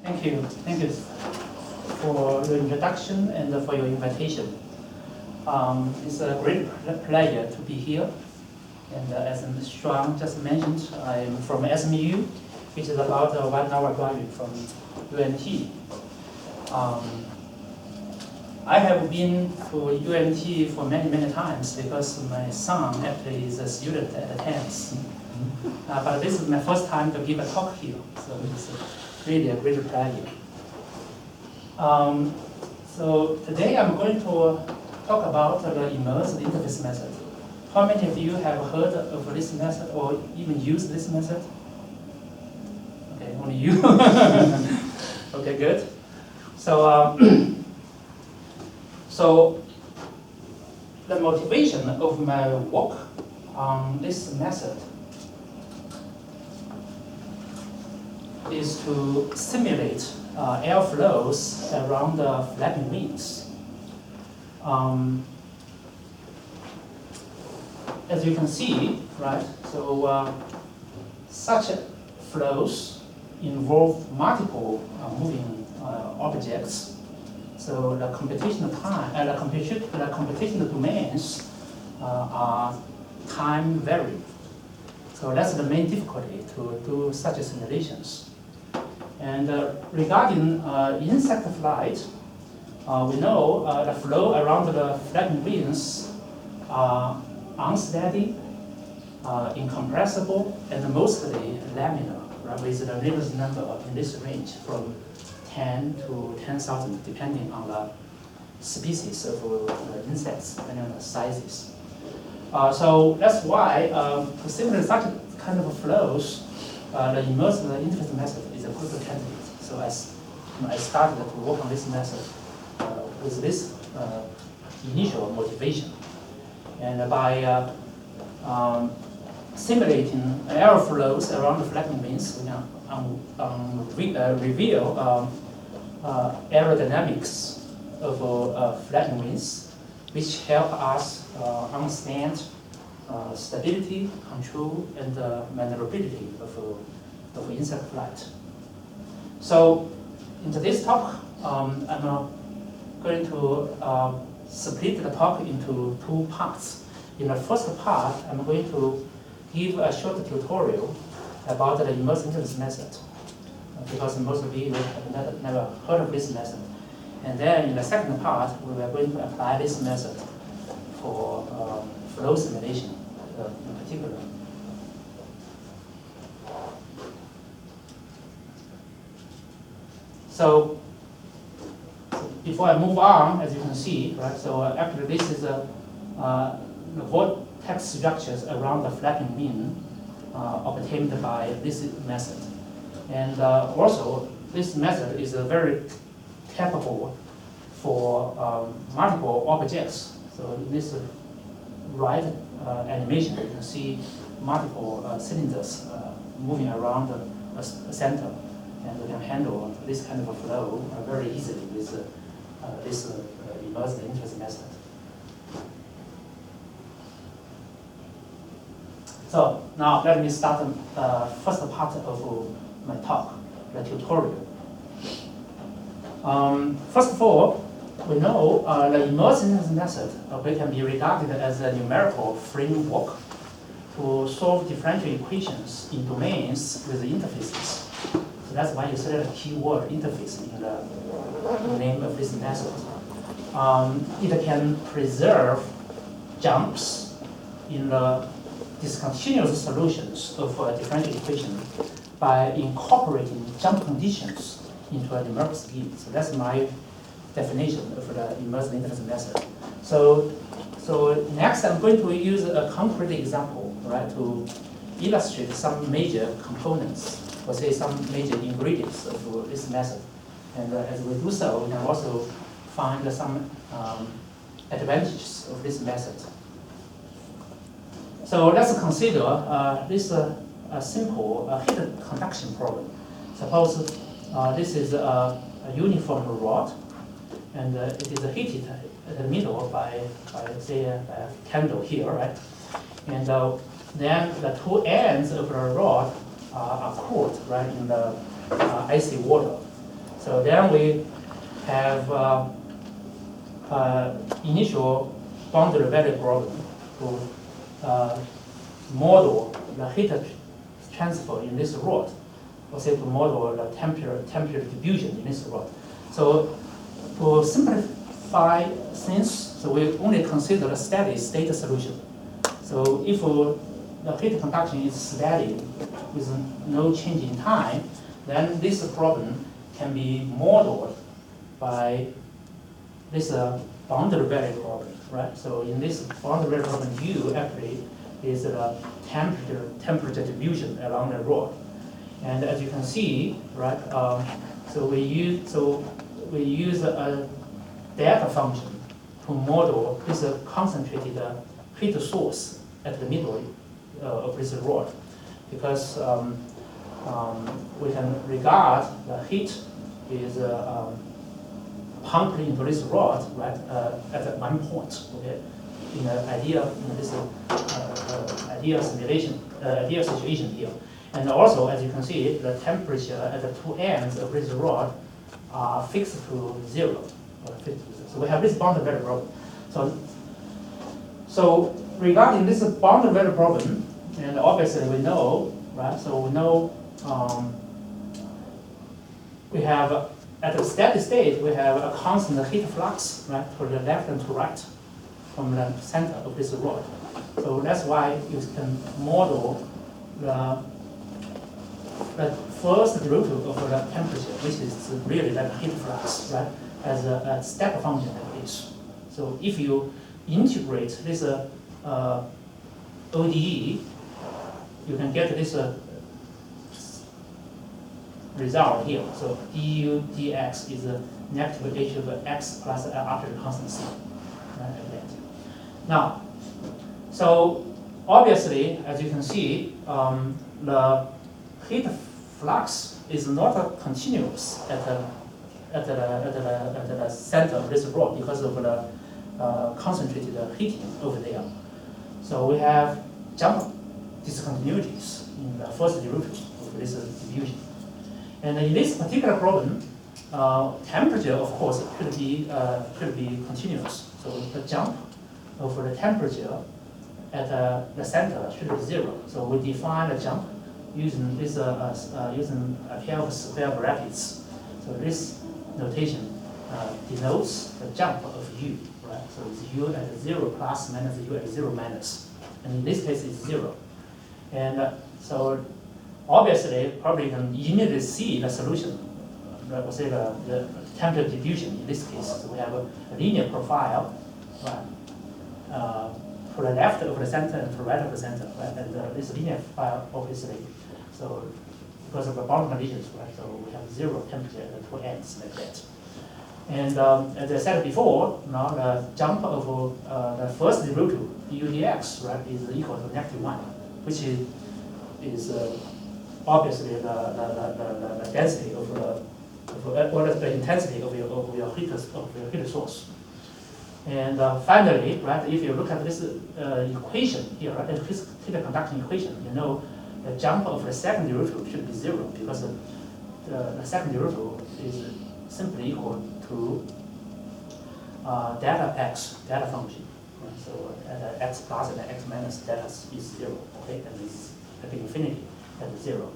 Thank you. Thank you for your introduction and for your invitation. It's a great pleasure to be here. And as Sheng just mentioned, I'm from SMU, which is about a 1 hour drive from UNT. I have been to UNT for many times because my son actually is a student at TAMS. But this is my first time to give a talk here, so it's really a great pleasure. So today I'm going to talk about the immersed interface method. How many of you have heard of this method or even used this method? Okay, only you. Okay, good. So, so the motivation of my work on this method is to simulate air flows around the flapping wings. As you can see, right, so such flows involve multiple moving objects. So the computational time, the computational domains are time varied. So that's the main difficulty to do such simulations. And regarding insect flight, we know the flow around the flapping wings are unsteady, incompressible, and mostly laminar, right, with the Reynolds number in this range from 10 to 10,000, depending on the species of the insects, depending on the sizes. So that's why to simulate such kind of flows, the immersed interface method is a good candidate. So I started to work on this method with this initial motivation. And by simulating air flows around the flapping wings, we can reveal aerodynamics of flapping wings, which help us understand stability, control, and maneuverability of insect flight. So in today's talk, I'm going to split the talk into 2 parts. In the first part, I'm going to give a short tutorial about the immersed interface method, because most of you have never heard of this method. And then in the second part, we are going to apply this method for flow simulation in particular. So before I move on, as you can see, right, so actually this is the vortex structures around the flapping wing obtained by this method. And also, this method is very capable for multiple objects. So in this right animation, you can see multiple cylinders moving around a center, and we can handle this kind of a flow very easily with this immersed interface method. So now let me start the first part of my talk, the tutorial. First of all, we know the immersed interface method can be regarded as a numerical framework to solve differential equations in domains with interfaces. So that's why you select the keyword interface in the name of this method. It can preserve jumps in the discontinuous solutions of a differential equation by incorporating jump conditions into a numerical scheme. So that's my definition of the immersed interface method. So next I'm going to use a concrete example, right, to illustrate some major components, or say some major ingredients of this method. And as we do so, we can also find some advantages of this method. So let's consider this simple heat conduction problem. Suppose this is a uniform rod, and it is heated at the middle by say a candle here, right? And then the 2 ends of the rod are cooled, right, in the icy water. So then we have initial boundary value problem to model the heat transfer in this rod, or say to model the temperature diffusion in this rod. So to simplify things, so we only consider a steady state solution. So if the heat conduction is steady with no change in time, then this problem can be modeled by this boundary value problem, right? So in this boundary value problem, U actually is the temperature diffusion along the rod. And as you can see, right, so we use a delta function to model this concentrated heat source at the middle of this rod, because we can regard the heat is pumped into this rod, right, at one point, okay, in an ideal situation here. And also, as you can see, the temperature at the two ends of this rod are fixed to 0. So we have this boundary value problem. So regarding this boundary value problem, and obviously we know, right? So we know we have at a steady state we have a constant heat flux, right, to the left and to right from the center of this rod. So that's why you can model the first derivative of the temperature, which is really like heat flux, right, as a step function like this. So if you integrate this ODE, you can get this result here. So du dx is a negative h of x plus arbitrary constant c, right, like that. Now, so obviously, as you can see, the heat flux is not continuous at the center of this rod because of the concentrated heating over there. So we have jump discontinuities in the first derivative of this diffusion. And in this particular problem, temperature, of course, could be continuous. So the jump of the temperature at the center should be 0. So we define the jump using this using a pair of square brackets. So this notation denotes the jump of u, right? So it's u at 0 plus minus u at 0 minus, and in this case it's 0. And so obviously, probably you can immediately see the solution. We'll say the temperature diffusion in this case. So we have a linear profile, right? To the left of the center and to the right of the center, right? And this linear profile, obviously, so because of the boundary conditions, right? So we have 0 temperature at the two ends like that. And as I said before, now the jump of the first derivative du dx, right, is equal to -1, which is obviously the density of or the intensity of your heat source. And finally, right, if you look at this equation here, right, this heat conduction equation, you know the jump of the second derivative should be 0 because the second derivative is simply equal to delta x, delta function. Right? So x plus and x minus delta is 0, okay, and it's at infinity at 0.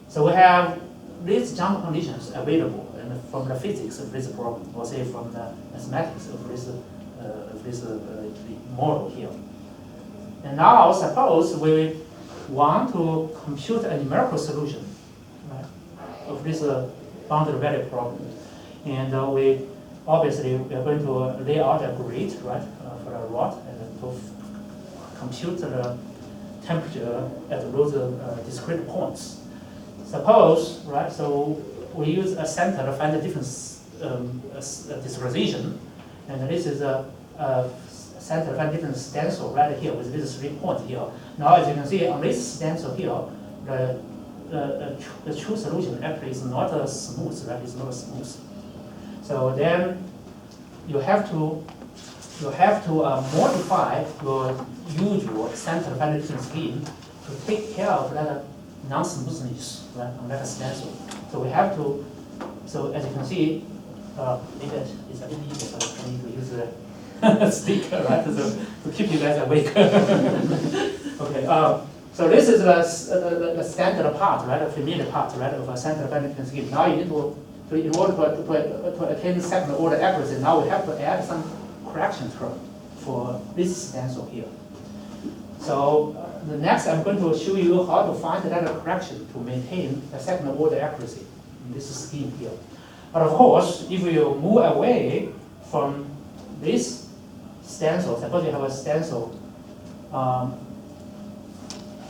So we have these jump conditions available and from the physics of this problem, or say from the mathematics of this model here. And now suppose we want to compute a numerical solution, right, of this boundary value problem. And we are going to lay out a grid, right, for the rod and to compute the temperature at those discrete points. Suppose, right, so we use a center to find the difference discretization, and this is a center to find different stencil right here with these 3 points here. Now, as you can see on this stencil here, the true solution actually is not smooth, right? It's not smooth. So then you have to modify your usual center to find the difference scheme to take care of that non-smoothness, right, on that stencil. So we have to So as you can see, maybe it's a little easier for me to use a stick, right, to keep you guys awake. Okay, so this is the standard part, right, the familiar part, right, of a standard Benedict scheme. Now you need to in order to attain second order accuracy, now we have to add some correction term for this stencil here. So the next I'm going to show you how to find that correction to maintain the second order accuracy in this scheme here. But of course, if you move away from this stencil, suppose you have a stencil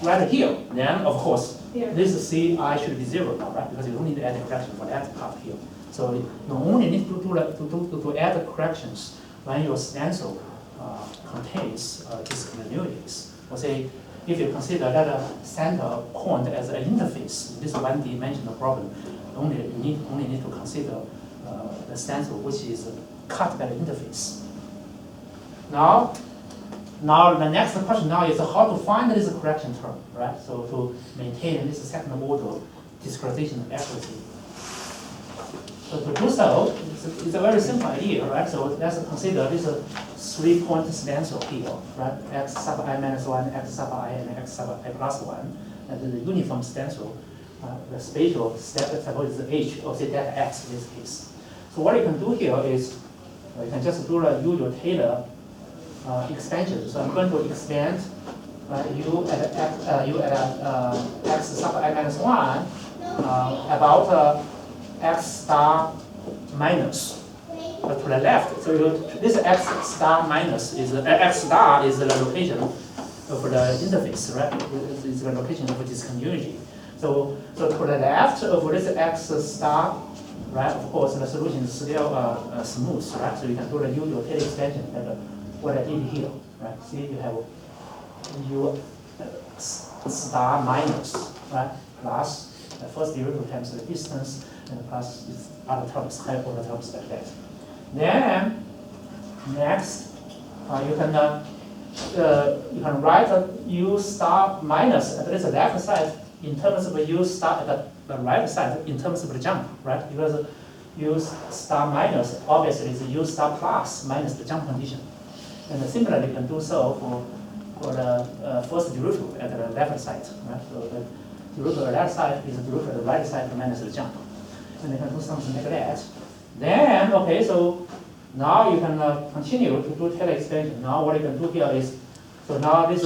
right here, then of course this Ci should be 0 now, right? Because you don't need to add a correction for that part here. So you only need to add the corrections when your stencil contains discontinuities. Or say, if you consider that a center point as an interface in this one-dimensional problem, you only need to consider the stencil which is cut by the interface. Now the next question now is how to find this correction term, right? So to maintain this second order discretization accuracy. So to do so, it's a very simple idea, right? So let's consider this 3-point stencil here, right? X sub I minus 1, X sub I, and X sub I plus 1. And the uniform stencil, the spatial step, suppose is H, or say delta X in this case. So what you can do here is you can just do the usual Taylor expansion. So I'm going to expand u at x sub I minus 1 about x star minus to the left. So this x star minus is x star is the location of the interface, right? It's the location of discontinuity. So to the left of this x star, right? Of course, the solution is still smooth, right? So you can do the usual Taylor expansion. What I did here, right? See, you have u star minus, right? Plus the first derivative times the distance, and plus its other terms, higher order terms like that. Then next, you can write u star minus at this left side in terms of u star at the right side in terms of the jump, right? Because u star minus obviously is u star plus minus the jump condition. And similarly, you can do so for the first derivative at the left side, right? So the derivative at the left side is the derivative at the right side minus the jump. And you can do something like that. Then, okay, so now you can continue to do Taylor expansion. Now what you can do here is, so now this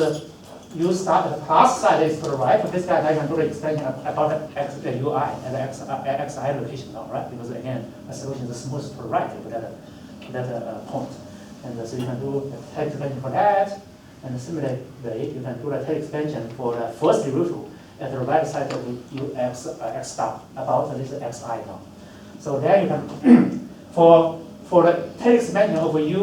u star at the plus side is to the right of this guy. Now you can do the expansion about x ui at the xi location now, right? Because again, the solution is smooth to the right of that point. And so you can do the Taylor expansion for that. And similarly, you can do the Taylor expansion for the first derivative at the right side of ux x star about this xi now. So there you can, for the Taylor expansion of ui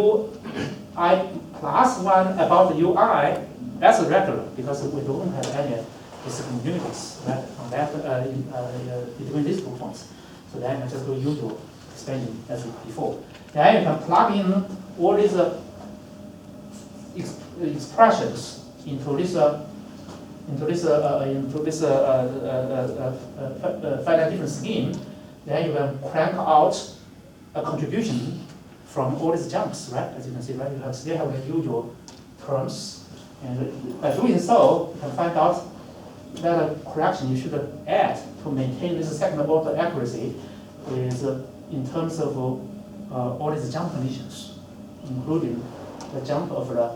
plus 1 about ui, that's regular because we don't have any discontinuities right, on that, between these 2 points. So then you just do usual expansion as before. Then you can plug in all these expressions into this finite difference scheme. Then you can crank out a contribution from all these jumps, right? As you can see, right? You still have the usual terms, and by doing so, you can find out that correction you should add to maintain this second order accuracy is in terms of all these jump conditions, including the jump of the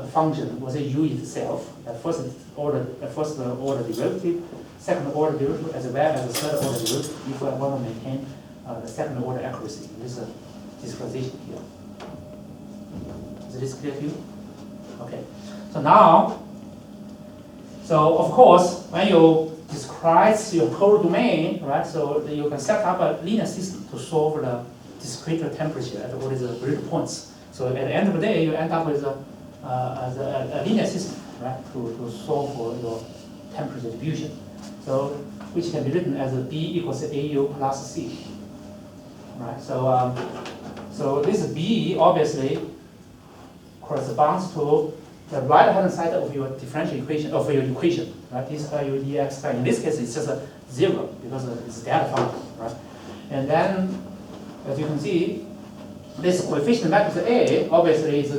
function, was it u itself, the first order derivative, second order derivative, as well as the third order derivative, if I want to maintain the second order accuracy. This is discretization here. Is this clear to you? Okay. So now, so of course, when you discretize your whole domain, right? So you can set up a linear system to solve the discrete temperature at all these grid points. So at the end of the day, you end up with a linear system, right? To solve for your temperature distribution. So which can be written as B equals AU plus C, right? So so this B obviously corresponds to the right-hand side of your differential equation, of your equation, right? This value dx. In this case, it's just a 0 because it's delta function, right? And then, as you can see, this coefficient matrix A obviously is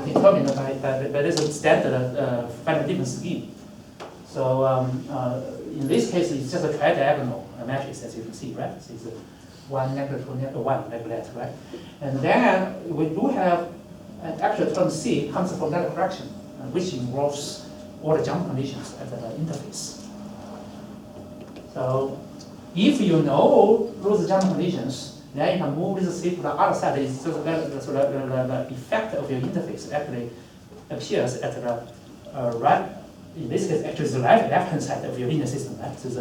determined by this standard finite difference scheme. So in this case, it's just a tridiagonal matrix, as you can see, right? So it's 1, negative 2, negative 1, like that, right? And then we do have an actual term C comes from that correction, which involves all the jump conditions at the interface. So if you know those jump conditions, then you can move this C to the other side. It's just the effect of your interface actually appears at the right. In this case, actually, the left-hand side of your linear system, right? So it's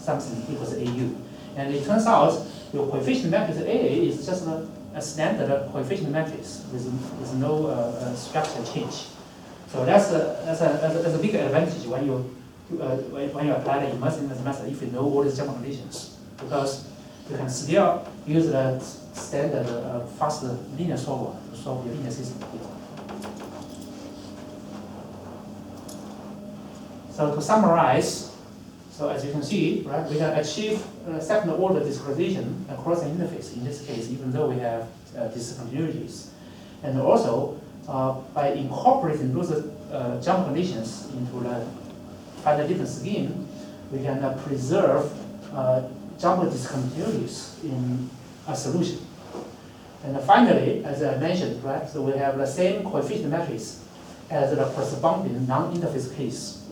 something equals AU. And it turns out your coefficient matrix A is just a standard coefficient matrix with no structure change. So that's a big advantage when you apply the immersive method if you know all these jump conditions, because you can still use the standard fast linear solver to solve your linear system. So to summarize, so as you can see, right, we can achieve second order discretization across the interface in this case, even though we have discontinuities. And also, by incorporating those jump conditions into the finite difference scheme, we can preserve jump discontinuities in a solution. And finally, as I mentioned, right, so we have the same coefficient matrix as the corresponding non-interface case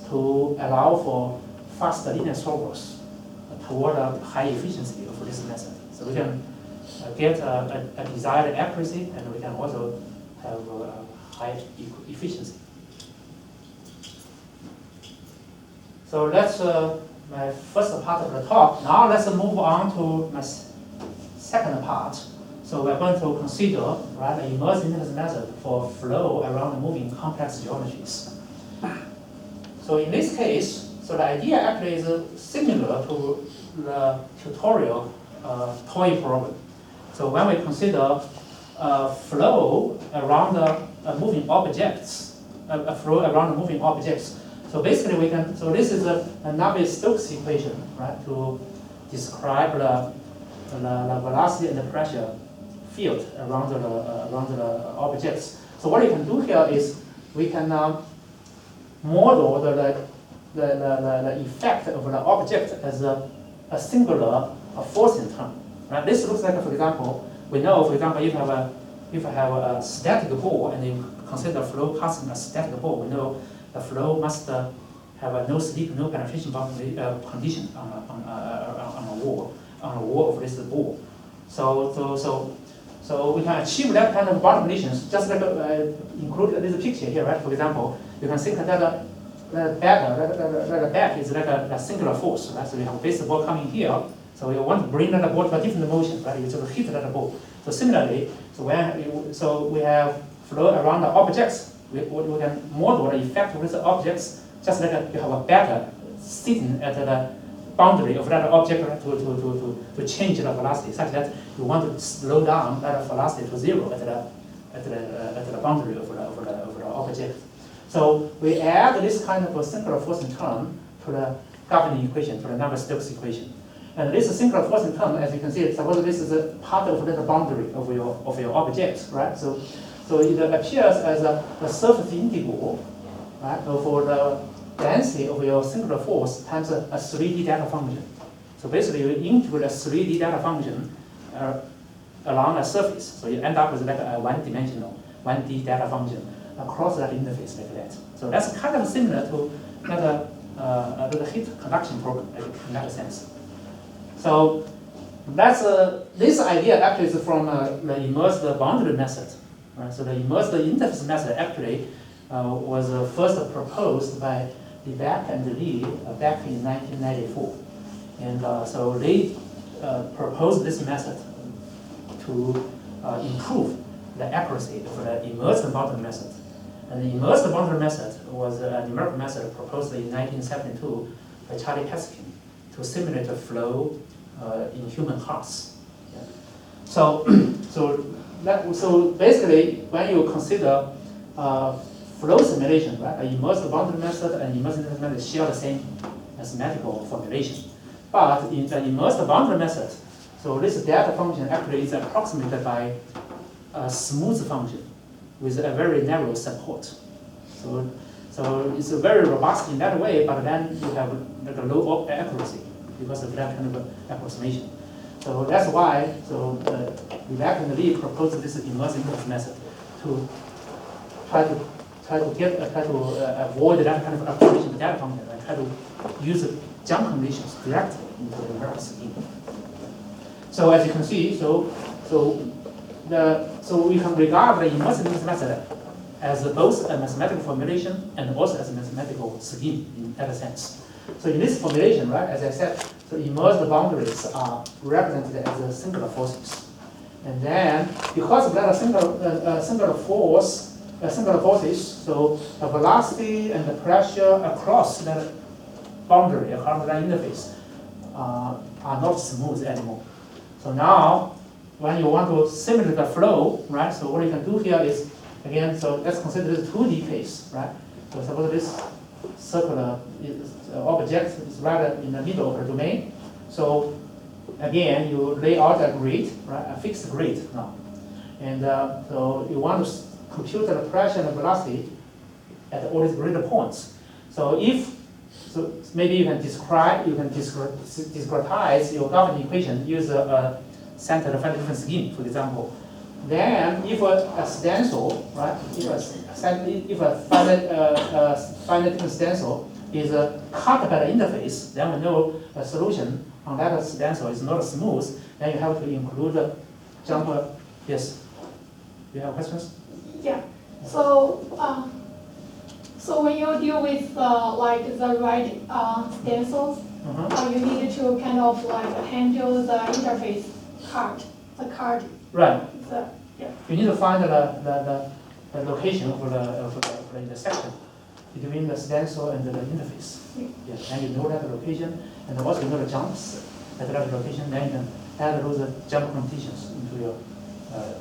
to allow for faster linear solvers toward a high efficiency of this method. So we can get a desired accuracy, and we can also have high efficiency. So that's my first part of the talk. Now let's move on to my second part. So we're going to consider, right, an immersed interface method for flow around moving complex geometries. So in this case, so the idea actually is similar to the tutorial toy problem. So when we consider flow around moving objects, flow around moving objects. So basically we can, so this is a Navier-Stokes equation, right, to describe the velocity and the pressure field around the objects. So what you can do here is we can model the effect of the object as a singular forcing term. Right? This looks like, for example, we know, for example, if you have a static ball and you consider flow passing a static ball, we know the flow must have a no slip, no penetration boundary condition on the wall of this ball. So we can achieve that kind of boundary conditions, just like include this picture here, right? For example, you can think that the back is like a singular force, right? So you have a baseball coming here, so you want to bring that ball to a different motion, right? You just hit that ball. So similarly, so we have flow around the objects. We can model the effect of these objects, just like you have a batter sitting at the boundary of that object, right, to change the velocity, such that you want to slow down that velocity to zero at the boundary of the object. So we add this kind of a singular forcing term to the governing equation, to the Navier-Stokes equation. And this singular forcing term, as you can see, suppose this is a part of the boundary of your object, right? So it appears as a surface integral, right, for the density of your singular force times a 3D data function. So basically, you integrate a 3D data function along a surface. So you end up with like a one-dimensional 1D data function across that interface like that. So that's kind of similar to the heat conduction problem in that sense. So that's this idea actually is from the immersed boundary method. Right? So the immersed interface method actually was first proposed by Beck and Lee back in 1994. And so they proposed this method to improve the accuracy of the immersed boundary method. And the immersed boundary method was a numerical method proposed in 1972 by Charlie Peskin to simulate the flow in human hearts. Yeah. So basically, when you consider flow simulation, right, an immersed boundary method and immersed interface method share the same mathematical formulation. But in the immersed boundary method, so this delta function actually is approximated by a smooth function with a very narrow support. So it's very robust in that way, but then you have like a low accuracy because of that kind of approximation. So that's why Millican and Lee proposed this immersed inverse method to try to avoid that kind of approximation of the delta function and try to use jump conditions directly into the numerical scheme. So as you can see, so we can regard the immersed inverse method as both a mathematical formulation and also as a mathematical scheme in that sense. So in this formulation, right, as I said, so immersed boundaries are represented as singular forces. And then, because of that singular forces, so the velocity and the pressure across that boundary, across that interface, are not smooth anymore. So now, when you want to simulate the flow, right, so what you can do here is, again, so let's consider this 2D case, right? So suppose this circular object is right in the middle of the domain. So again, you lay out a grid, right, a fixed grid now. And so you want to compute the pressure and the velocity at all these grid points. So maybe you can discretize your governing equation, use a centered finite difference scheme, for example. Then, if a stencil, right, if a finite difference stencil is cut by the interface, then we know a solution on that stencil is not smooth. Then you have to include the jumper. Yes. Do you have questions? Yeah. So, so when you deal with like the right stencils, you need to kind of like handle the interface card, the card. Right. Yeah. You need to find the location for the intersection between the stencil and the interface. Yeah. And you know that location, and also you know the jumps at that location. Then you can add those jump conditions into your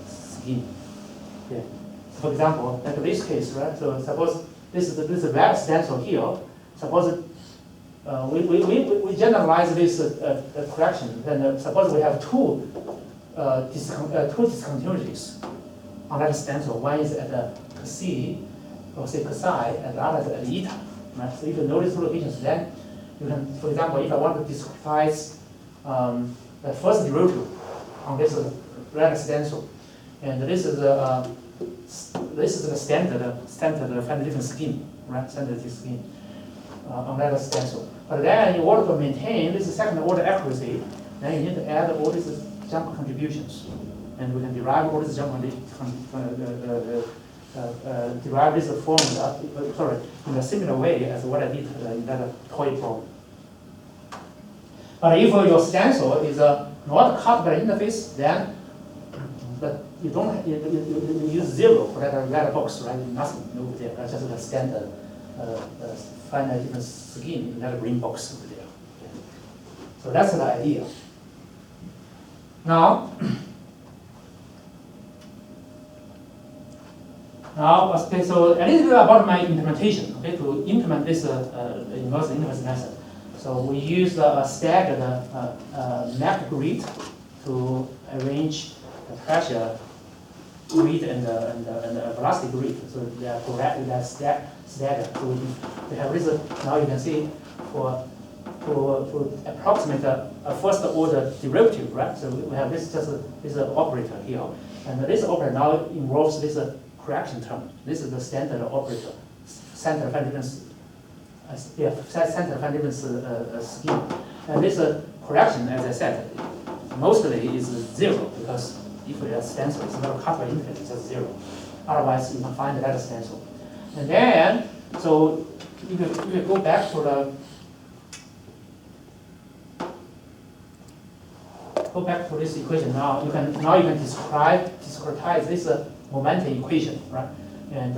scheme. Yeah. So for example, like this case, right? So suppose this is the red stencil here. Suppose we generalize this correction. Then suppose we have two discontinuities on that stencil. One is at the C, or say psi, and the other is at eta. Right? So if you know these two locations, then you can, for example, if I want to discretize the first derivative on this red stencil, and this is the standard finite difference scheme, right? Standard scheme on that stencil. But then in order to maintain this second order accuracy, then you need to add all these jump contributions, and we can derive all these jump derive this formula. In a similar way as what I did in that toy problem. But if your stencil is not cut by the interface, then you don't you use 0 for that red box, right? Nothing over there. That's just a standard finite difference scheme in that green box over there. Yeah. So that's the idea. Now, okay, so a little bit about my implementation. Okay, to implement this immersed inverse method. So we use a staggered map grid to arrange the pressure grid and the velocity grid. So they are correct, they are staggered. So we have this. Now you can see to approximate a first order derivative, right? So we have this operator here, and this operator now involves this correction term. This is the standard operator, center finite difference. Center finite difference scheme, and this correction, as I said, mostly is 0 because if the stencil is not cut by interface, it's just 0. Otherwise, you can find that stencil. And then, so if you go back to this equation now, you can discretize this momentum equation, right? And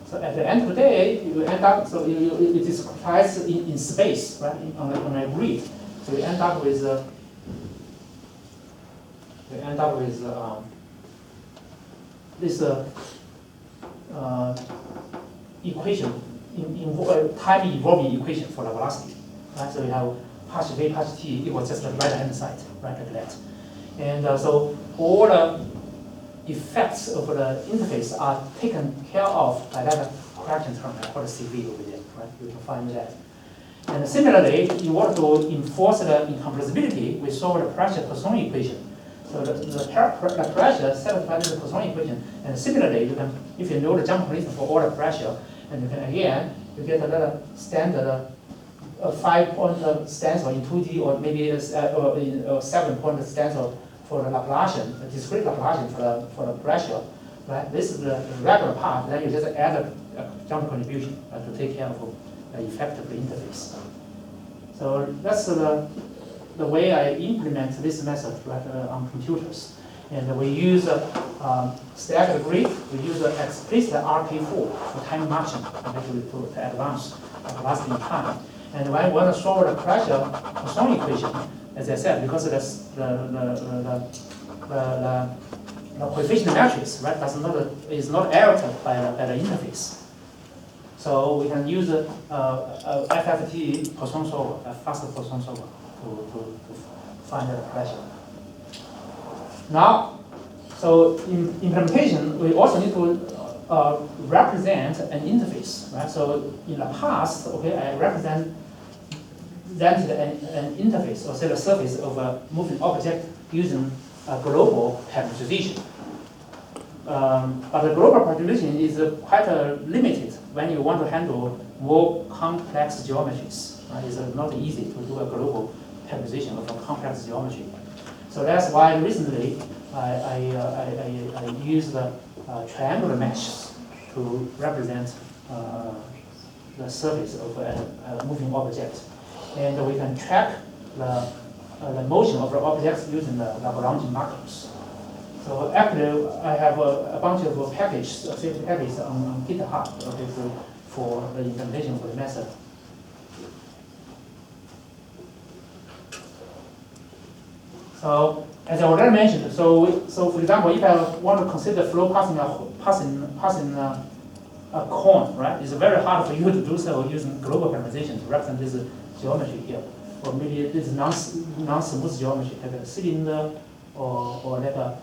so at the end of the day, you end up, so you discretize in space, right? On a grid. So you end up with this equation, time evolving equation for the velocity. Right? So you have partial V partial T equals just the right hand side, right, like that. And so all the effects of the interface are taken care of by that correction term called CV over there, right? You can find that. And similarly, you want to enforce the incompressibility, we solve the pressure Poisson equation. So the pressure satisfies the Poisson equation. And similarly, you can, if you know the jump condition for all the pressure, and you can again, you get another standard 5-point stencil in 2D, or maybe a 7-point stencil for the Laplacian, the discrete Laplacian for the pressure. Right? This is the regular part. Then you just add a jump contribution to take care of the effect of the interface. So that's the way I implement this method, right, on computers. And we use staggered grid. We use explicit RK4 for time matching to advance velocity in time. And when we want to solve the pressure Poisson equation, as I said, because the coefficient matrix, right, is not altered by the interface. So we can use a FFT Poisson solver, a faster Poisson solver, to find the pressure. Now, so in implementation, we also need to represent an interface, right? So in the past, okay, I represented an interface, or say the surface of a moving object using a global parameterization. But the global parameterization is quite limited when you want to handle more complex geometries. Right? It's not easy to do a global parameterization of a complex geometry. So that's why recently I use the triangular meshes to represent the surface of a moving object. And we can track the motion of the objects using the Lagrangian markers. So actually, I have a bunch of safety packages on GitHub, okay, for the implementation of the method. So as I already mentioned, so for example, if I want to consider flow passing a cone, right? It's very hard for you to do so using global parameterization to represent this geometry here, or maybe this non-smooth geometry like a cylinder or like a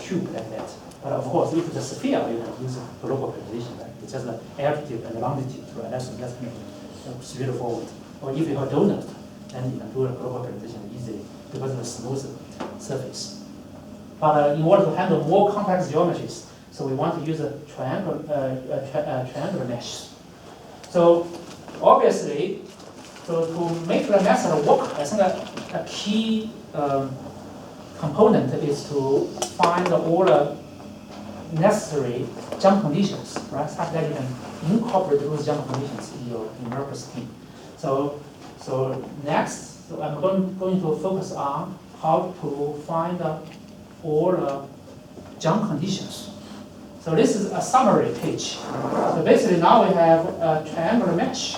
cube like that. But of course, if it's a sphere, you can use global parameterization, right? It's just the altitude and the longitude, right? That's kind of straightforward. Or if you have a donut, then you can do a global parameterization easily because of the smooth surface. But in order to handle more complex geometries, so we want to use a triangular mesh. So obviously, so to make the method work, I think a key component is to find all the necessary jump conditions, right? Such that you can incorporate those jump conditions in your numerical scheme. So next, so I'm going to focus on how to find all the jump conditions. So this is a summary page. So basically now we have a triangular mesh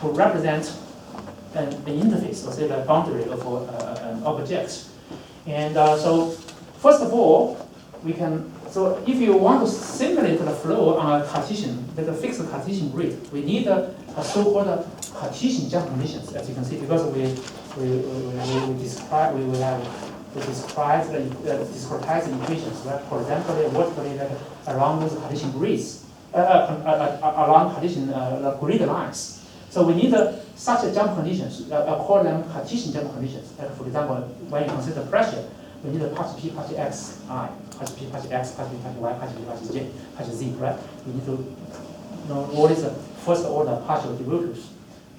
to represent an interface, or say the boundary of an object. And so first of all, we can, so if you want to simulate the flow on a Cartesian, like a fixed Cartesian grid, we need a so-called Cartesian jump conditions, as you can see, because we describe the discretized equations, right? Horizontally, vertically, like along those Cartesian grids, along Cartesian grid lines. So we need such jump conditions. I call them Cartesian jump conditions. Like for example, when you consider pressure, we need a partial P, partial X, I, partial P, partial X, partial P, partial Y, partial P, partial J, partial Z, right? We need to know all these first order partial derivatives.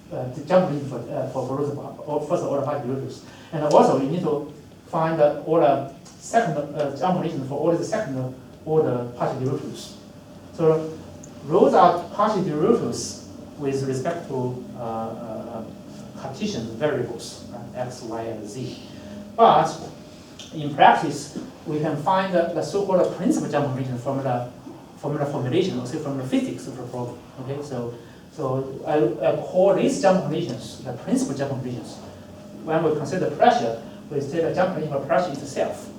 The jump condition for first order partial derivatives. And also we need to find all the second jump conditions for all the second order partial derivatives. So those are partial derivatives with respect to Cartesian variables, right? X, Y, and Z. But in practice, we can find the so-called principal jump condition from the formulation, or say from the physics of the problem. Okay, so I call these jump conditions the principal jump conditions. When we consider pressure, we say the jump condition of pressure itself,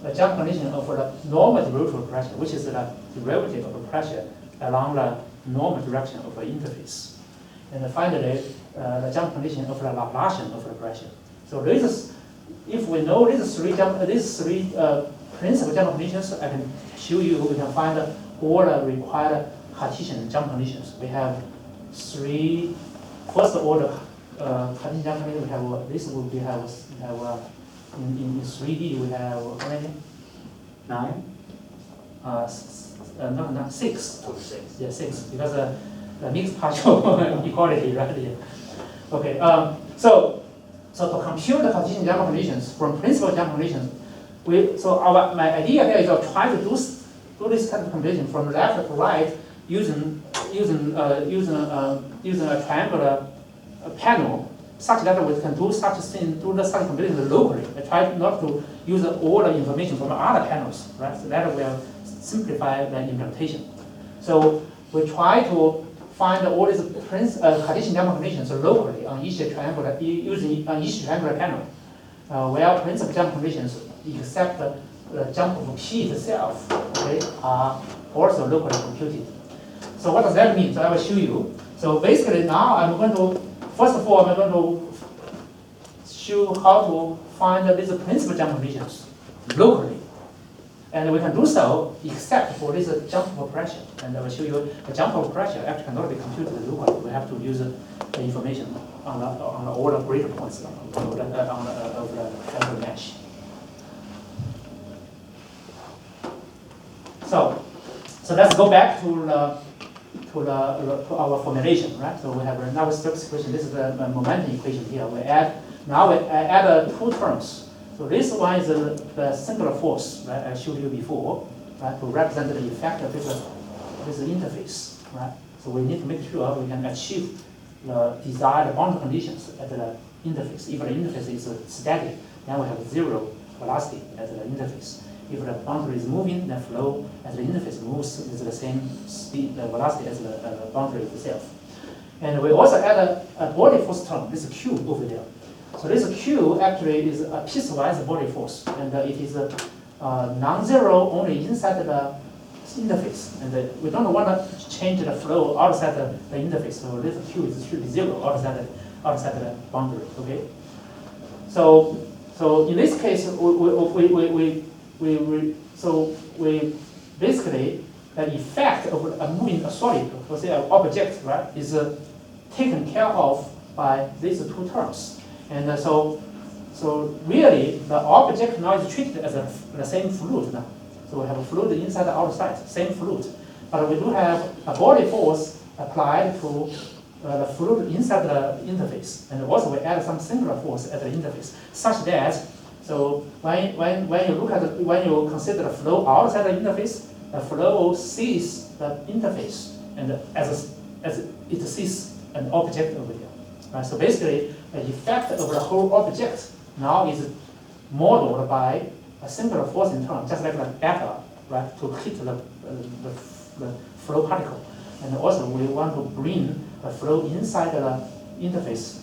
the jump condition of the normal derivative of pressure, which is the derivative of the pressure along the normal direction of the interface. And finally, the jump condition of the Laplacian of the pressure. So this, if we know these three principal jump conditions, I can show you. We can find all the required Cartesian jump conditions. We have three first order Cartesian jump conditions. We have this. We have in 3D we have how many? 9. Not 6. Oh, 6. Yeah, 6 because the mixed partial equality, right? Yeah. Okay. So to compute the Cartesian jump conditions from principal jump conditions, my idea here is to try to do this kind of computation from left to right using a triangular panel, such that we can do such computation locally. I try not to use all the information from other panels, right? So that will simplify the implementation. So we try to find all these Cartesian jump conditions locally on each triangular panel, where principal jump conditions, except the jump of P itself, okay, are also locally computed. So what does that mean? So I will show you. So basically now I'm going to, first of all, I'm going to show how to find these principal jump conditions locally. And we can do so except for this jump of pressure. And I will show you the jump of pressure actually cannot be computed locally. We have to use the information on all the grid points of the mesh. So let's go back to our formulation, right? So we have a Navier-Stokes equation. This is the momentum equation here. I add two terms. So this one is the singular force, right? I showed you before, right? To represent the effect of this interface, right? So we need to make sure we can achieve the desired boundary conditions at the interface. If the interface is static, then we have zero velocity at the interface. If the boundary is moving, the flow at the interface moves with the same speed, the velocity as the boundary itself. And we also add a body force term, this Q over there. So this Q actually is a piecewise body force, and it is non-zero only inside the interface. And we don't want to change the flow outside the interface. So this Q should be zero outside the boundary. Okay. So in this case, we basically the effect of a moving solid, or say an object, right, is taken care of by these two terms. And so really the object now is treated as the same fluid now. So we have a fluid inside and outside, same fluid. But we do have a body force applied to the fluid inside the interface. And also we add some singular force at the interface, such that so when you consider the flow outside the interface, the flow sees the interface and as it sees an object over here. Right? So basically, the effect of the whole object now is modeled by a singular force in turn, just like the beta, right, to hit the flow particle. And also we want to bring the flow inside the interface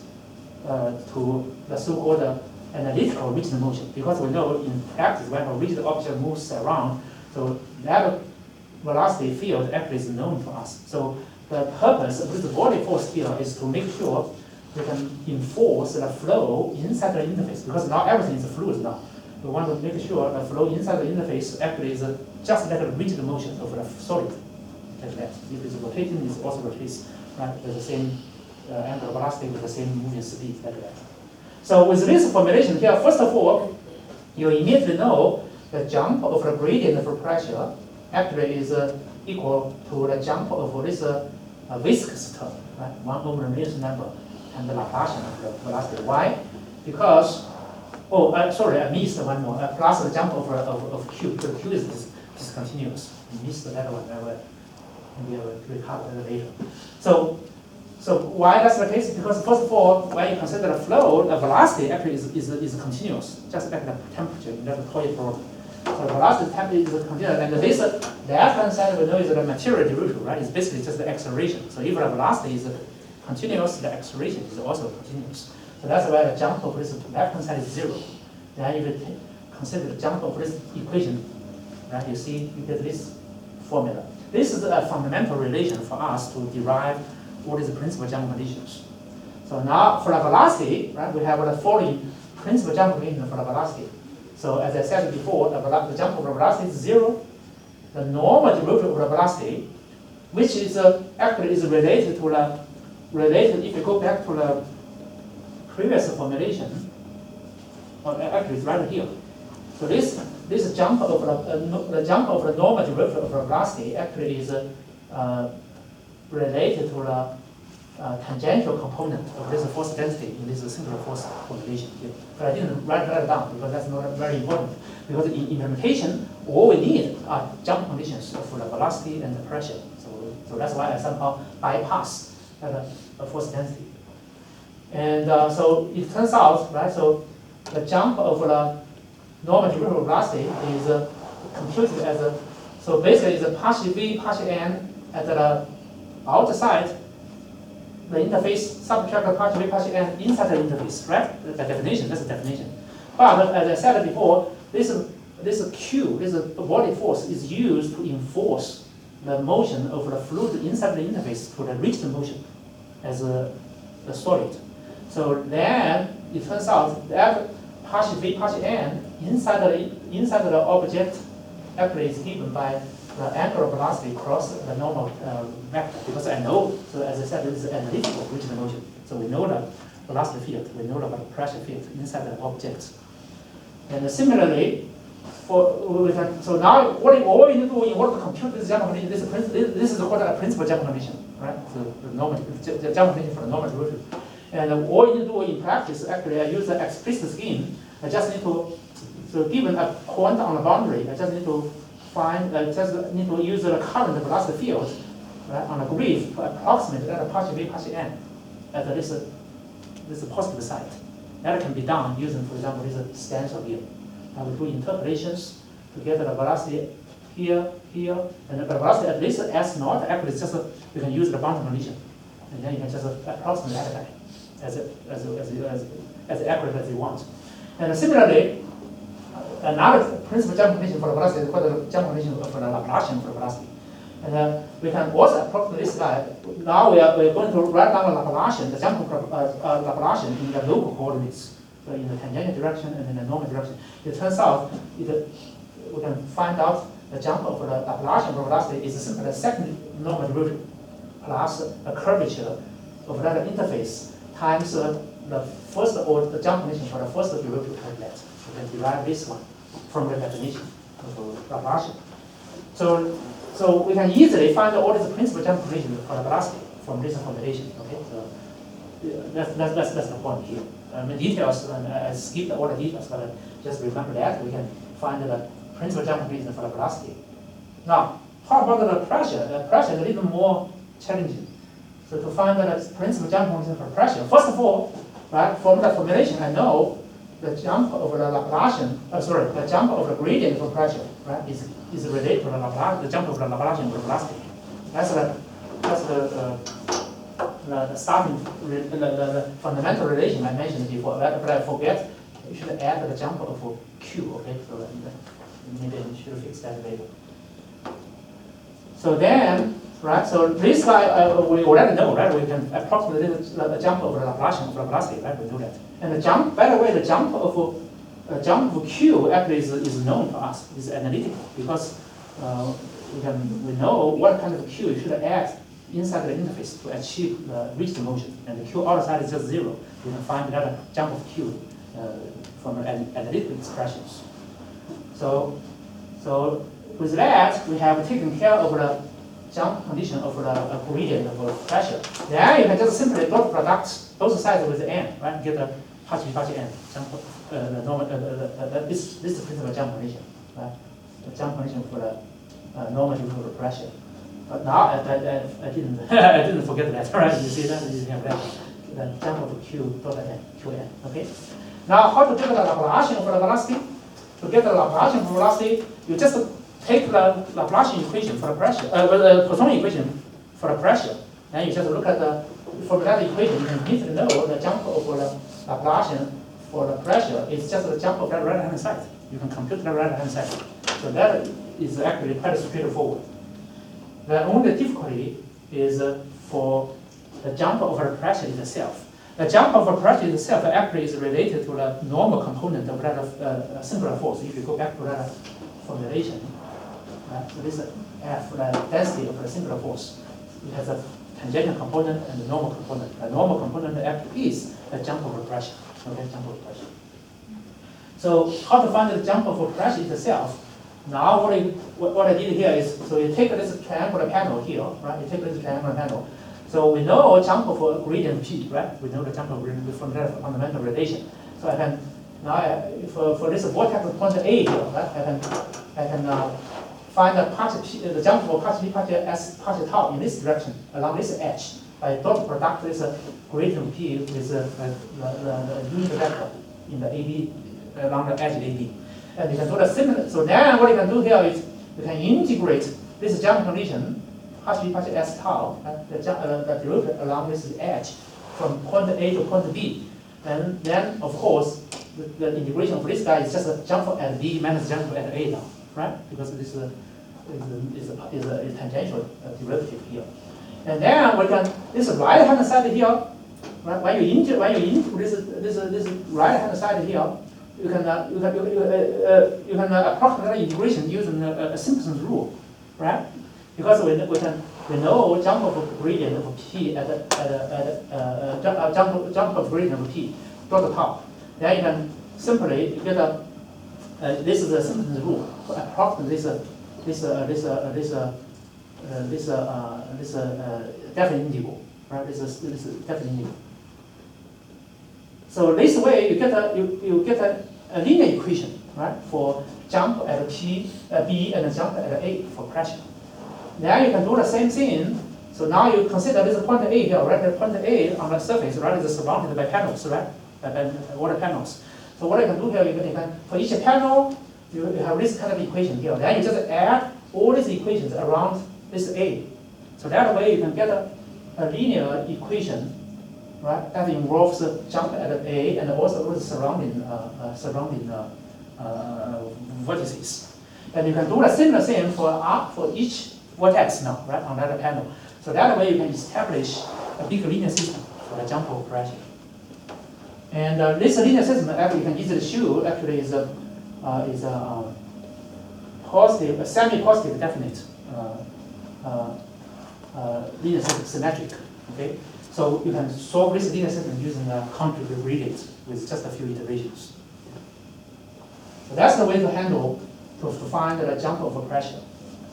to the so-called analytical rigid motion, because we know in practice when a rigid object moves around, so that velocity field actually is known to us. So the purpose of this body force here is to make sure we can enforce the flow inside the interface, because now everything is fluid now. We want to make sure the flow inside the interface actually is just like a rigid motion of the solid, like that. If it's rotating, it also rotates, right, with the same angular velocity, with the same moving speed, like that. So with this formulation here, first of all, you immediately know the jump of the gradient of pressure actually is equal to the jump of this viscous term, right? 1 over the Millican number and the Laplacian of the velocity. Why? Because, sorry, I missed one more. Plus the jump of Q. The Q is discontinuous. I missed that one. Maybe I will recover that later. So why that's the case? Because first of all, when you consider the flow, the velocity actually is continuous, just like the temperature in that toy problem. So the velocity temperature is continuous, and this left-hand side we know is the material derivative, right? It's basically just the acceleration. So if the velocity is continuous, the acceleration is also continuous. So that's why the jump of this left-hand side is zero. Then if you consider the jump of this equation, right? You see you get this formula. This is a fundamental relation for us to derive what is the principal jump conditions. So now for the velocity, right, we have the following principal jump relation for the velocity. So as I said before, the jump of the velocity is 0. The normal derivative of the velocity, which is actually is related to if you go back to the previous formulation, or actually it's right here. So this jump of the jump of the normal derivative of the velocity actually is related to the tangential component of this force density in this singular force formulation here. But I didn't write that down because that's not very important. Because in implementation, all we need are jump conditions for the velocity and the pressure. So that's why I somehow bypass the force density. And so it turns out, right, so the jump of the normal derivative of velocity is computed as so basically it's a partial v, partial n at the outside the interface, subtract the partial v, partial n inside the interface, right? The definition, that's the definition. But as I said before, this Q, this body force is used to enforce the motion of the fluid inside the interface to the rigid motion as a solid. So then it turns out that partial v, partial n inside the object actually is given by the angular velocity across the normal vector. Because I know, so as I said, this is analytical rigid motion. So we know the velocity field, we know the pressure field inside the object. And similarly, so now all we need to do in order to compute this jump condition, this is called a principal jump condition, right? So the jump condition for the normal derivative. And all you need to do in practice, actually, I use the explicit scheme. I just need to, so given a point on the boundary, I just need to use the current velocity field, right, on a grid to approximate that partial v, partial n at this positive side. That can be done using, for example, this stencil here. I will do interpolations to get the velocity here, and the velocity at least S naught. Actually, it's just you can use the boundary condition, and then you can just approximate that guy as accurate as you want. And similarly, another principal jump condition for the velocity is called the jump condition for the Laplacian for the velocity. And we can also approximate this guy. Now we're going to write down the Laplacian, the jump of Laplacian in the local coordinates. So in the tangential direction and in the normal direction. It turns out we can find out the jump of the Laplacian velocity is simply the second normal derivative plus a curvature of that interface times the first or the jump condition for the first derivative of that. We can derive this one from the definition of Laplacian. So we can easily find all these principal jump conditions for the velocity from this formulation. Okay, so that's the point here. The details, I skipped all the details, but just remember that we can find the principal jump condition for the velocity. Now, how about the pressure? The pressure is a little more challenging. So to find the principal jump condition for pressure, first of all, right, from the formulation, I know the jump over the Laplacian, the jump of the gradient for pressure, right, is related to the jump of the Laplacian for velocity. That's the starting, the fundamental relation I mentioned before, but I forget, you should add the jump of Q, okay? So maybe I should fix that later. So then, right, so this guy, we already know, right? We can approximate the jump of the Laplacian of the velocity, right? We know that. And the jump, by the way, the jump of Q actually is known to us, is analytical, because we know what kind of Q you should add inside the interface to achieve the rigid motion, and the Q outside is just 0. You can find that jump of Q from the analytical expressions. So with that, we have taken care of the jump condition of the gradient of pressure. Then you can just simply dot product both sides with the n, right? Get the partial n. Jump the normal. This is the principal jump condition, right? The jump condition for the normal due to the pressure. But now I didn't I didn't forget that, right? You see that? You have that. The jump of Q dot n, Qn. Okay. Now how to get the Laplacian for the velocity? To get the Laplacian for velocity, you just take the Laplacian equation for the pressure, the Poisson equation for the pressure. Then you just look at from that equation, you can easily know the jump of the Laplacian for the pressure is just the jump of that right-hand side. You can compute the right-hand side. So that is actually quite straightforward. The only difficulty is for the jump over the pressure itself. The jump of a pressure itself actually is related to the normal component of that singular force. If you go back to that formulation, right? So this is F, the density of the singular force. It has a tangential component and the normal component. The normal component actually is the jump of a pressure. Okay, jump of pressure. So how to find the jump of a pressure itself? Now what I did here is, so you take this triangular panel here, right? You take this triangular panel. So we know jump of a gradient P, right? We know the jump of gradient from that fundamental relation. So I can now for this vortex of point A here, right? I can find the partial P, the jump of partial P, partial S, partial tau in this direction along this edge by dot product this gradient P with the unit vector in the AB along the edge AB. And you can do the similar. So then what you can do here is you can integrate this jump condition, partial partial S tau, the derivative along this edge from point A to point B. And then, of course, the integration of this guy is just a jump at B minus jump at A now, right? Because this is a tangential derivative here. And then we can, this right hand side here, right? When you integrate this right hand side here, you can approximate integration using a Simpson's rule, right? Because we know jump of gradient of P at jump of gradient of P dot tau. Then you can simply get this is the Simpson's rule to approximate this definite integral, right? This is definite integral. So this way you get a linear equation, right, for jump at P, B and jump at A for pressure. Then you can do the same thing. So now you consider this point A here, right? The point A on the surface, right, is surrounded by panels, right? By water panels. So what you can do here, you can for each panel, you have this kind of equation here. Then you just add all these equations around this A. So that way you can get a linear equation, right, that involves a jump at A and also the surrounding vertices. And you can do the similar thing for each vertex now, right, on that panel. So that way you can establish a big linear system for the jump of pressure. And this linear system actually you can easily show actually is a positive, a semi-positive definite linear system, symmetric. Okay, so you can solve this linear system using a conjugate gradient with just a few iterations. So that's the way to handle to find the jump of a pressure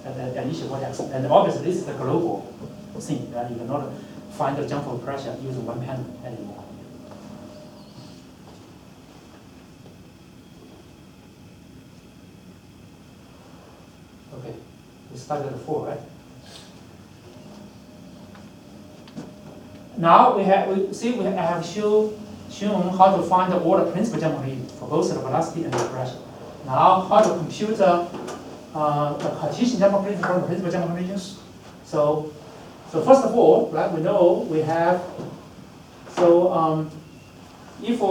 at each vertex. And obviously this is the global thing, that you cannot find the jump of pressure using one panel anymore. Okay, we started at 4, right? Now I have shown how to find all the principal jump condition for both the velocity and the pressure. Now how to compute the Cartesian jump condition for the principal jump conditions. So first of all, right, we know we have, so if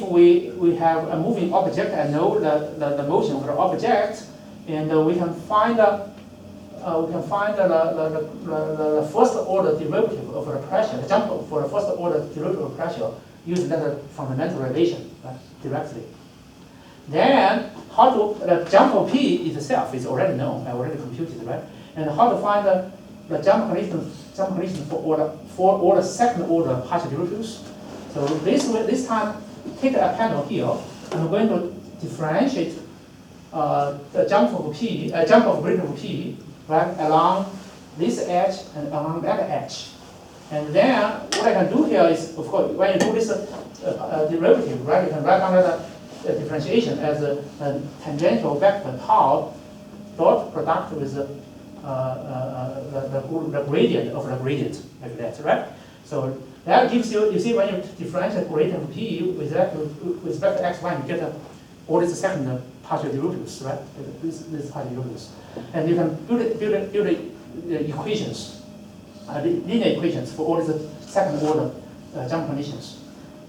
we have a moving object and know the motion of the object, and we can find the first order derivative of the pressure, the jump for the first order derivative of pressure using that fundamental relation, right, directly. Then how to the jump of P itself is already known, I already computed, right? And how to find the jump condition for all the second order partial derivatives. So this time take a panel here. I'm going to differentiate the jump of P, jump of gradient of P, right, along this edge and along that edge. And then what I can do here is, of course, when you do this derivative, right, you can write down the differentiation as a tangential vector tau dot product with the gradient of the gradient, like that, right? So that gives you see, when you differentiate gradient of P with respect to x, y, you get all these second partial derivatives, right? This partial derivatives. And you can build the equations, linear equations for all these second order jump conditions.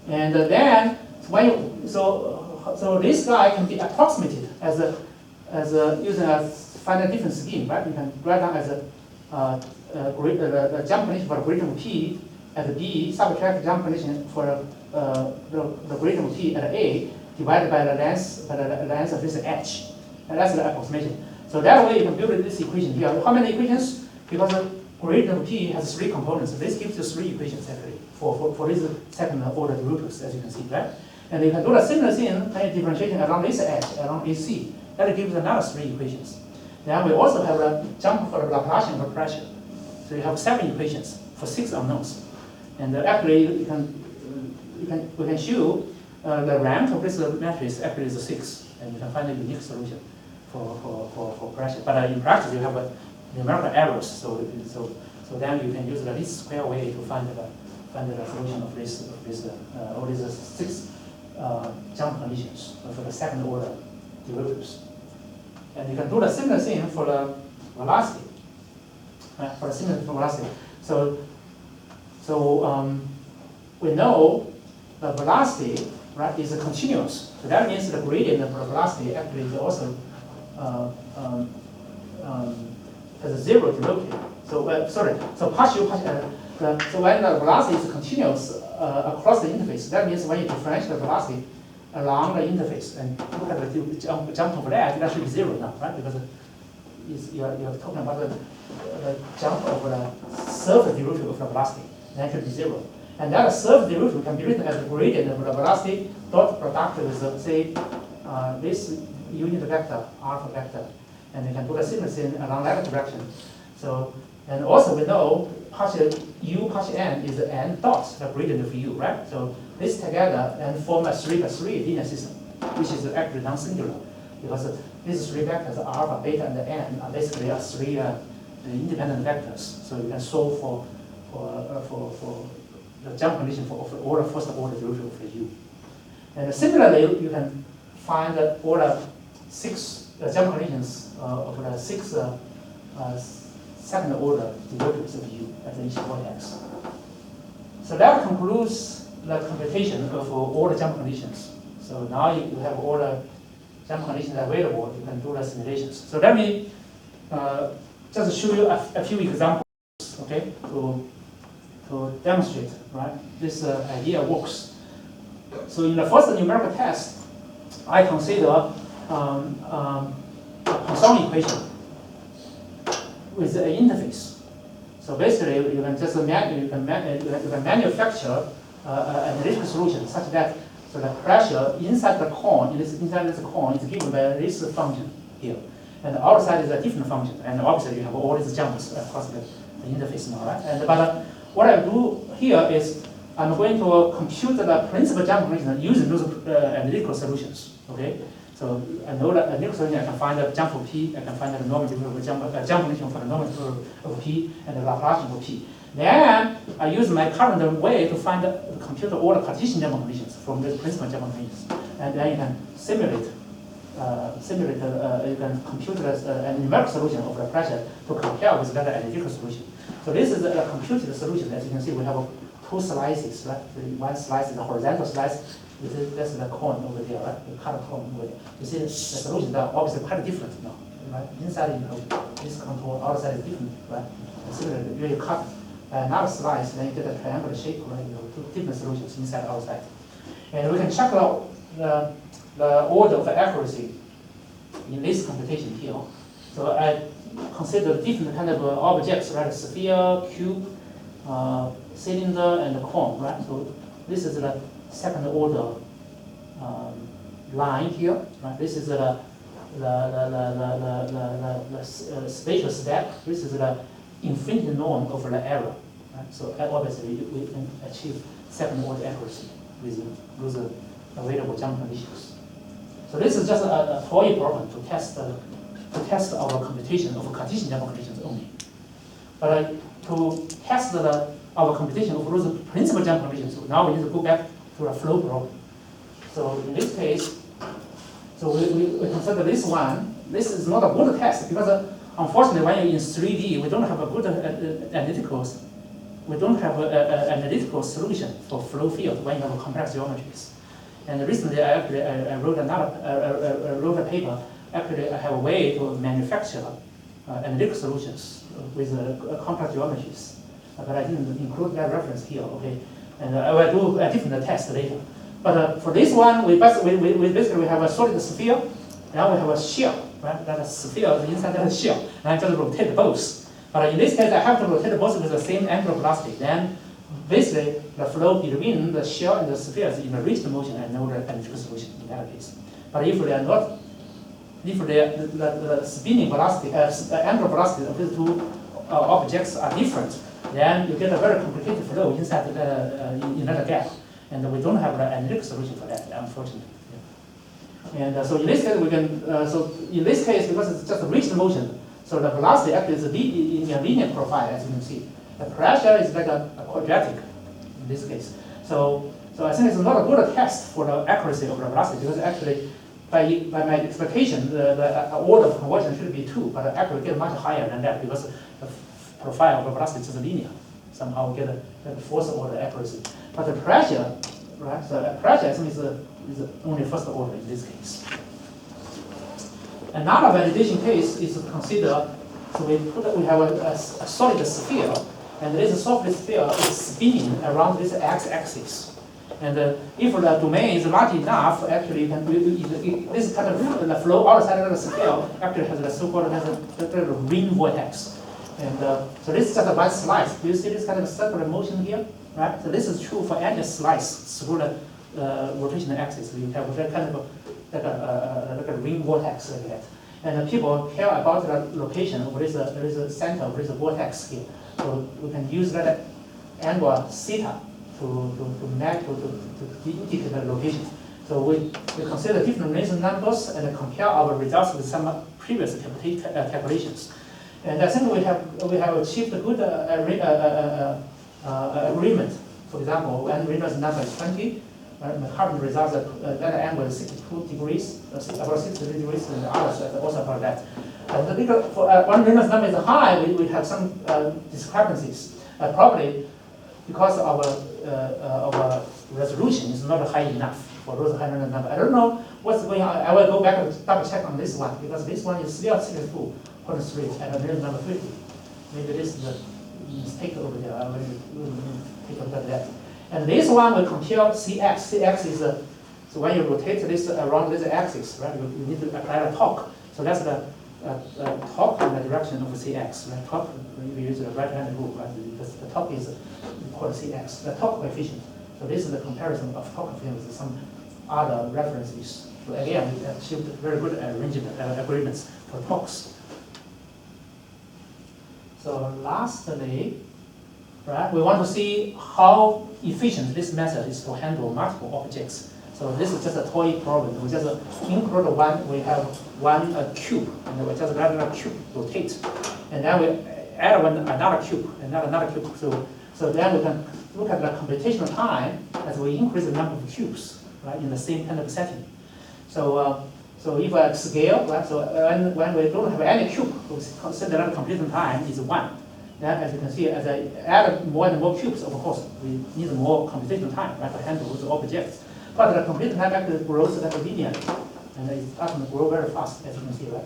And then when you, so this guy can be approximated as using a finite difference scheme, right? You can write down as the jump condition for the gradient of P at B, subtract jump condition for the gradient of P at A divided by the length of this edge. And that's the approximation. So that way you can build this equation here. How many equations? Because the gradient of P has 3 components. This gives you 3 equations actually for this second order derivatives, as you can see, right? And you can do the similar thing, kind of differentiation along this edge, along AC. That gives another 3 equations. Then we also have a jump for the Laplacian for pressure. So you have 7 equations for 6 unknowns. And actually, we can show the rank of this matrix actually is 6, and you can find a unique solution for pressure. But in practice, you have numerical errors. So then you can use the least square way to find the solution of all these 6 jump conditions for the second order derivatives. And you can do the similar thing for the velocity. For the similar for velocity. So we know the velocity, right, is continuous. So that means the gradient of the velocity actually is also has a 0 derivative. So so partial. So when the velocity is continuous across the interface, that means when you differentiate the velocity along the interface and look at the jump over that should be 0 now, right? Because you're talking about the jump over the surface derivative of the velocity. That should be 0. And that surface derivative can be written as the gradient of the velocity dot product with, say, this unit vector, alpha vector. And you can do the similar thing along that direction. So, and also we know partial u partial n is the n dot, the gradient of u, right? So this together and form a 3x3 linear system, which is actually non-singular. Because these 3 vectors, alpha, beta, and n, are basically 3 independent vectors. So you can solve for the jump condition for all the first order derivative of the u. And similarly, you can find all the 6 jump conditions of the 6 second order derivatives of u at each vortex. So that concludes the computation of all the jump conditions. So now you have all the jump conditions available, you can do the simulations. So let me just show you a few examples, okay, to demonstrate, right, this idea works. So in the first numerical test, I consider a Poisson equation with an interface. So basically, you can just manufacture an analytical solution such that the pressure inside the cone, inside this cone, is given by this function here, and the outside is a different function. And obviously, you have all these jumps across the interface now, right? And but what I do here is I'm going to compute the principal jump condition using those analytical solutions. Okay. So I know that analytical solution, I can find the jump for P, I can find the normal jump condition for the normal of P and the Laplacian for P. Then I use my current way to find compute all the Cartesian jump conditions from the principal jump conditions, and then you can simulate. You can compute a numerical solution of the pressure to compare with that analytical solution. So this is a computed solution. As you can see, we have 2 slices, right? One slice is the horizontal slice. That's the cone over there, right? The color cone over there. You see the solutions are obviously quite different now, right? Inside, you have this contour, outside is different, right? And similarly, you cut another slice, then you get a triangular shape, right? You have 2 different solutions, inside, outside. And we can check out the order of accuracy in this computation here. So I consider different kind of objects, right? Sphere, cube, cylinder, and cone, right? So this is the second order line here, right? This is the spatial step. This is the infinite norm over the error, right? So obviously we can achieve second order accuracy with those available jump conditions. So this is just a toy problem to test our computation of Cartesian jump conditions only. But to test our computation of those principal jump conditions, now we need to go back to a flow problem. So in this case, so we consider this one. This is not a good test because unfortunately, when you're in 3D, we don't have a good analytical. We don't have an analytical solution for flow field when you have complex geometries. And recently, I wrote a paper. Actually, I have a way to manufacture analytical solutions with complex geometries. but I didn't include that reference here, okay? And I will do a different test later. But for this one, we basically have a solid sphere, now we have a shell, right? That sphere is inside that shell, and I just rotate both. But in this case, I have to rotate both with the same angular velocity. Then basically, the flow between the shell and the sphere is in a rigid motion and no elliptical solution in that case. But if they are not, if the spinning velocity, the angular velocity of these two objects are different, then you get a very complicated flow inside in that gap. And we don't have an analytic solution for that, unfortunately. Yeah. And so in this case, we can, so in this case, because it's just a rigid motion, so the velocity actually is in a linear profile, as you can see. The pressure is like a quadratic in this case. So I think it's not a good test for the accuracy of the velocity, because actually, by my expectation, the order of conversion should be 2, but actually get much higher than that, because the profile of the velocity is linear. Somehow we get a fourth order accuracy. But the pressure, right? So the pressure I think is only first order in this case. Another validation case is to consider, so we have a solid sphere, and this solid sphere is spinning around this x-axis. And if the domain is large enough, actually, this kind of the flow outside of the sphere actually has the so-called ring vortex. And so this is just one slice. Do you see this kind of circular motion here? Right? So this is true for any slice through the rotational axis. You have that kind of like a ring vortex like that. And people care about the location of this, there is a center of this vortex here. So we can use that angle theta to indicate the location. So we consider different Reynolds numbers and compare our results with some previous calculations. And I think we have achieved a good agreement. For example, when Reynolds number is 20, my current results that angle is 62 degrees, about 63 degrees, and the others are also about that. For when Reynolds number is high, we have some discrepancies. Probably because our resolution is not high enough for those high Reynolds number. I don't know what's going on. I will go back and double check on this one, because this one is still 62.3 at Reynolds number 50. Maybe this is a mistake over there. I will take a look at that. And this one we compare Cx. Cx is so when you rotate this around this axis, right? You need to apply the torque. So that's the torque in the direction of Cx. Right? Torque, we use the right-hand rule, right? Because the torque is called Cx, the torque coefficient. So this is the comparison of torque coefficient with some other references. So again, we achieved very good agreements for torques. So lastly, right, we want to see how efficient this method is to handle multiple objects. So this is just a toy problem. We just include one, we have one cube, and we just let the cube rotate. And then we add another cube, another cube. So then we can look at the computational time as we increase the number of cubes, right, in the same kind of setting. So if I scale, right, so when we don't have any cube, we consider that completion time is 1. Then, as you can see, as I add more and more cubes, of course, we need more computational time, right, to handle those objects. But the completion time actually grows like linearly, and it often grow very fast, as you can see, right?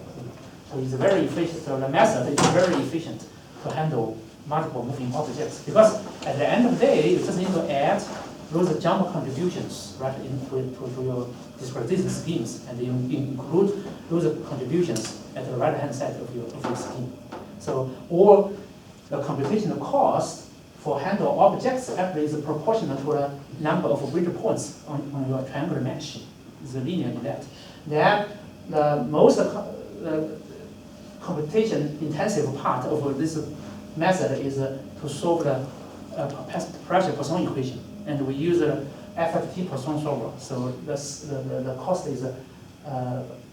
So it's very efficient. So the method is very efficient to handle multiple moving objects, because at the end of the day, you just need to add those jump contributions, right, to your discretization schemes, and you include those contributions at the right-hand side of your scheme. So all the computational cost for handle objects actually is proportional to the number of grid points on your triangular mesh. It's linear in that. Then the most computation intensive part of this method is to solve the pressure Poisson equation. And we use the FFT Poisson solver. So the cost is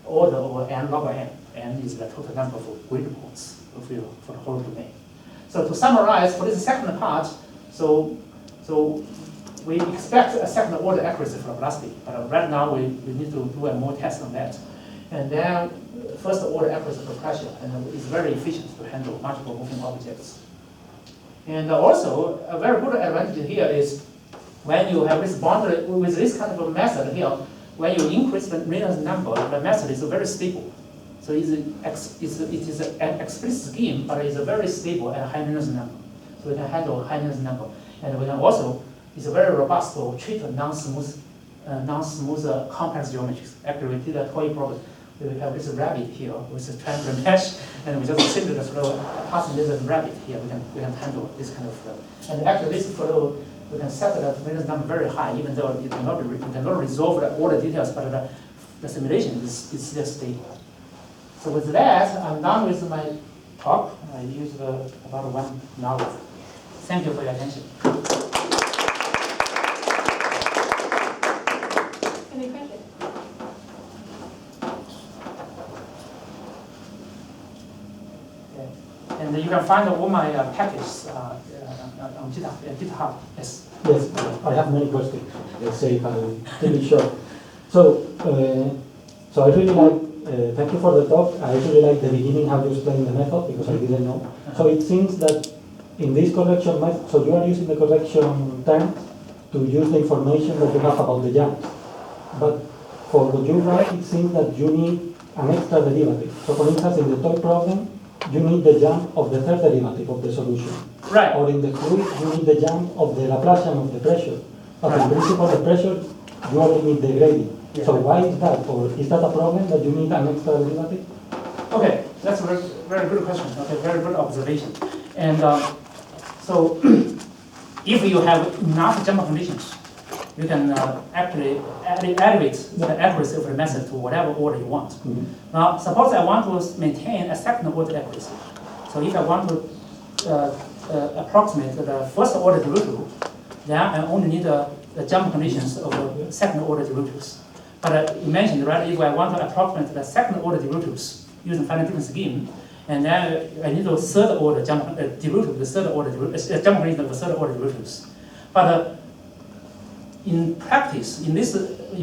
order over n log n. N is the total number of grid points for the whole domain. So to summarize, for this second part, so we expect a second order accuracy for velocity, but right now we need to do a more test on that. And then first order accuracy for pressure, and it's very efficient to handle multiple moving objects. And also, a very good advantage here is when you have this boundary, with this kind of a method here, when you increase the Reynolds number, the method is very stable. So it is an explicit scheme, but it's a very stable at high Reynolds number. So we can handle high Reynolds number. And we can also, it's very robust to treat non-smooth complex geometries. Actually, we did a toy problem. We have this rabbit here with a triangular mesh, and we just simply flow passing this rabbit here. We can handle this kind of flow. And actually, this flow we can set the Reynolds number very high, even though you cannot resolve all the details, but the simulation is still stable. So with that, I'm done with my talk. I used about 1 hour. Thank you for your attention. Any questions? And you can find all my packages on GitHub. Yes. Yes, I have many questions. Let's say if I'll keep it short. So, so I really like, thank you for the talk. I really like the beginning how you explained the method because I didn't know. So it seems that in this correction method, so you are using the correction term to use the information that you have about the jumps. But for what you write, it seems that you need an extra derivative. So for instance, in the toy problem, you need the jump of the third derivative of the solution. Right. Or in the fluid, you need the jump of the Laplacian of the pressure. But in principle, the pressure, you only need the gradient. Yeah. So why is that? Or is that a problem that you need an extra derivative? Okay, that's a very, very good question. Okay, very good observation. And so, if you have enough jump conditions, you can actually elevate the accuracy of the method to whatever order you want. Mm-hmm. Now, suppose I want to maintain a second order accuracy. So if I want to approximate the first order derivative, then I only need the jump conditions of the second order derivatives. But you mentioned, right, if I want to approximate the second order derivatives using finite difference scheme, and then I need a third order jump derivative, the third order jump condition of the third order derivatives. But in practice, in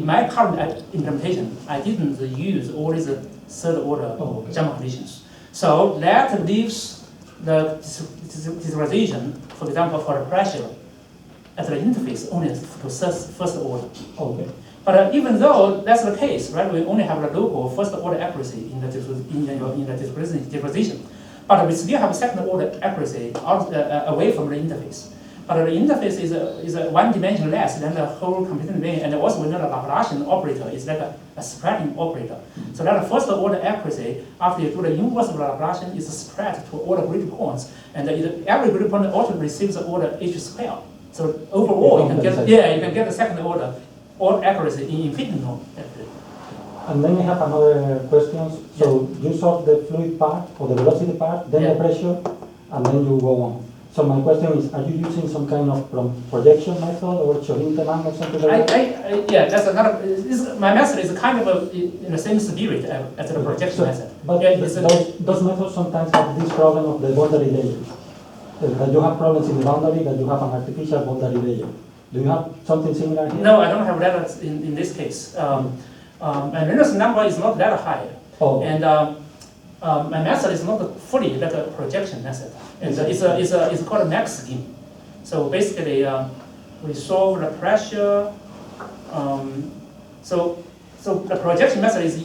my current implementation, I didn't use all these third order jump conditions. So that leaves the discretization, for example, for the pressure at the interface only to first order. Okay. But even though that's the case, right, we only have the local first order accuracy in the discretization, but we still have second order accuracy away from the interface. But the interface is a one dimension less than the whole computing domain, and also we know the Laplacian operator is like a spreading operator. So that the first order accuracy, after you do the inverse of the Laplacian, is spread to all the grid points, and every grid point also receives the order h squared. So overall, you can get the second order accuracy in infinity norm. And then I have another question. So you solve the fluid part or the velocity part, then the pressure, and then you go on. So my question is, are you using some kind of projection method or Chaurin-Teman or something like that? Yeah, that's another. My method is kind of in the same spirit as the projection method. But those methods sometimes have this problem of the boundary layers. That you have problems in the boundary, that you have an artificial boundary layer. Do you have something similar here? No, I don't have that in this case. My Reynolds number is not that high. Oh. And my method is not fully like a projection method. It's called a max scheme. So basically, we solve the pressure. So the projection method is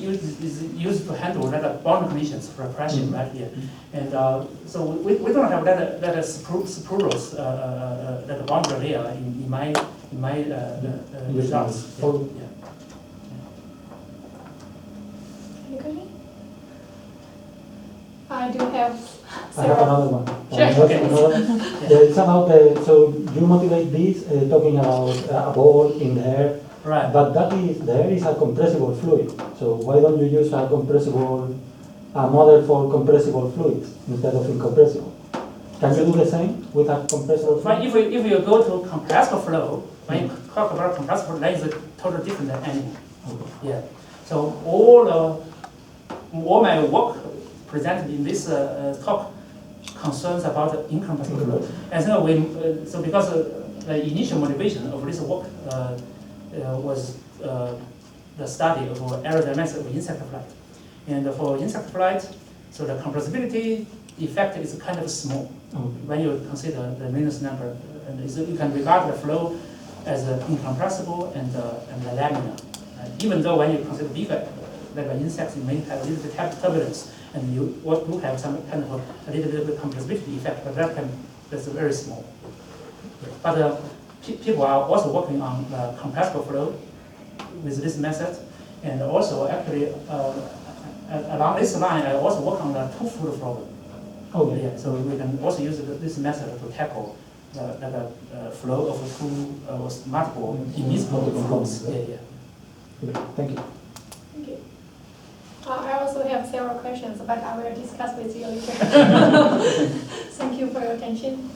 used to handle the boundary conditions for pressure right here. And so we don't have that spurious that boundary layer in my results. Yeah. Any question? I do have I have another one. Sure, okay. It's about so you motivate this talking about a ball in the air. Right. But the air is a compressible fluid. So why don't you use a model for compressible fluids instead of incompressible? Can you do the same with a compressible fluid? If you go to compressible flow, when you talk about compressible, that is a totally different animal. Okay. Yeah. So all my work presented in this talk concerns about incompressible flow. And so because the initial motivation of this work was the study of aerodynamics of insect flight. And for insect flight, so the compressibility effect is kind of small when you consider the Reynolds number. And you can regard the flow as incompressible and laminar. Even though when you consider bigger, like insects, you may have a little bit of turbulence, and you do have some kind of a little bit of compressibility effect, but that can It's very small. But people are also working on the compressible flow with this method, and also actually along this line, I also work on the two-fold problem. Okay. Yeah, so we can also use this method to tackle the flow of two multiple immiscible flows. Yeah. Okay, thank you. Thank you. I also have several questions, but I will discuss with you later. Thank you for your attention.